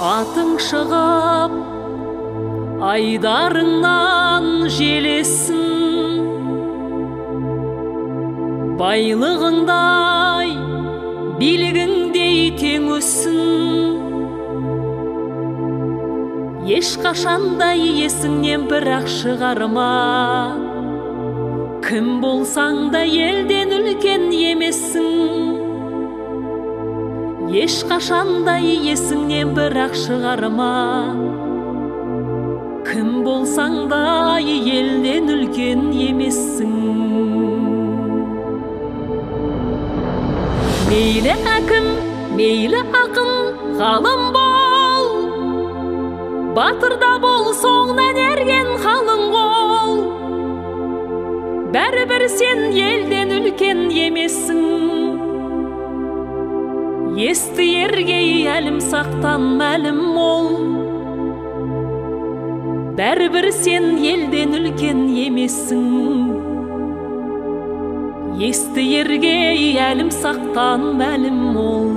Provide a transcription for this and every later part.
Атың шығып, айдарыңнан желесін, байлығыңдай, билігіңдей тең өссін. Ешқашандай есіңнен бірақ шығарма, кім болсаң да елден үлкен емессің. Ешқашандай есіңнен бірақ шығарма, кім болсаң да елден үлкен емессің. Мейлі әкім, мейлі ақын, ғалым бол, батырда бол, соңынан ерген қалың қол. Бәрібір сен елден үлкен емессің. Есті ергей әлім сақтан мәлім мол. Бәрібір сен елден үлкен емессің. Есті ергей әлім сақтан мәлім мол.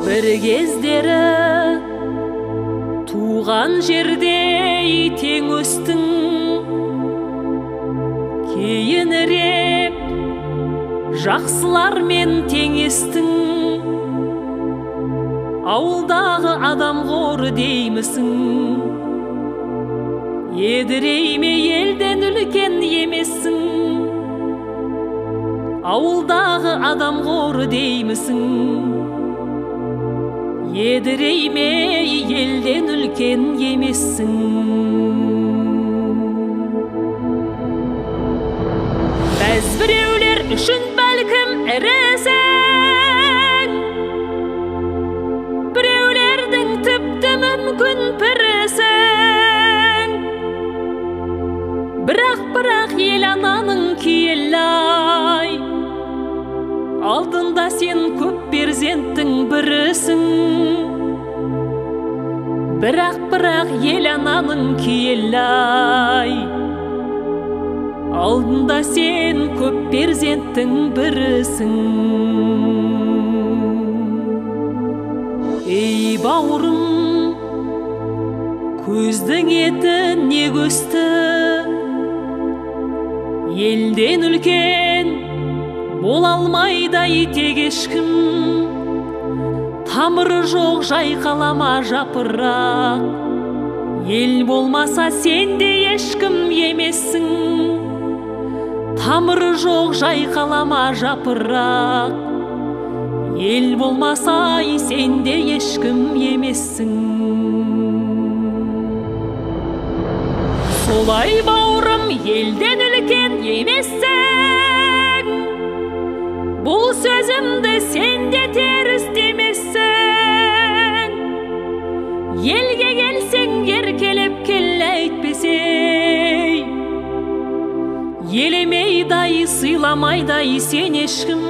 Бір кездері туған жердей тең өстің. Кейінірек жақсылармен теңестің. Ауылдағы адам қоры деймісің. Едірейме елден үлкен емессің. Ауылдағы адам қоры деймісің. Едірейме елден үлкен емессің. Бәз біреулер үшін бәлкім іресің, біреулердің тіпті мүмкін піресің. Бірақ ел ананың киелі-ай, алдында сен көп перзенттің бірісің. Бірақ ел ананың киелі-ай, алдында сен көп перзенттің бірісің. Ей бауырым, көздің еті не көсті, елден үлкен бола алмайдай тек ешкім. Тамыры жоқ жайқалама жапырақ, ел болмаса сен де ешкім емессің. Тамыры жоқ жайқалама жапырақ, ел болмаса сен де ешкім емессің. Солай бауырым, елден үлкен емессің. Бұл сөзімді сен де теріс демессің. Елге келсең еркелеп кел әйтпесей, елемейдай, сыйламайдай сен ешкім.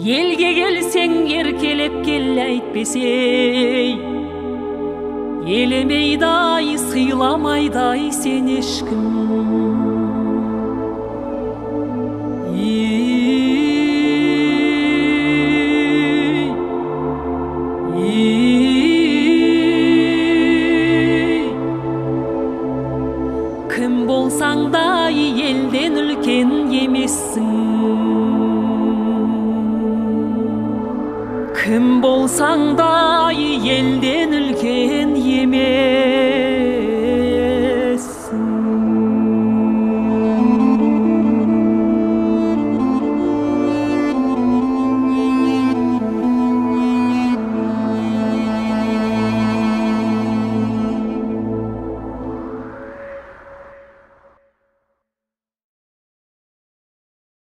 Елге келсең еркелеп кел әйтпесей, елемейдай, сыйламайдай сен ешкім. Кім болсаң да елден үлкен емессің. Кім болсаң да елден үлкен емессің.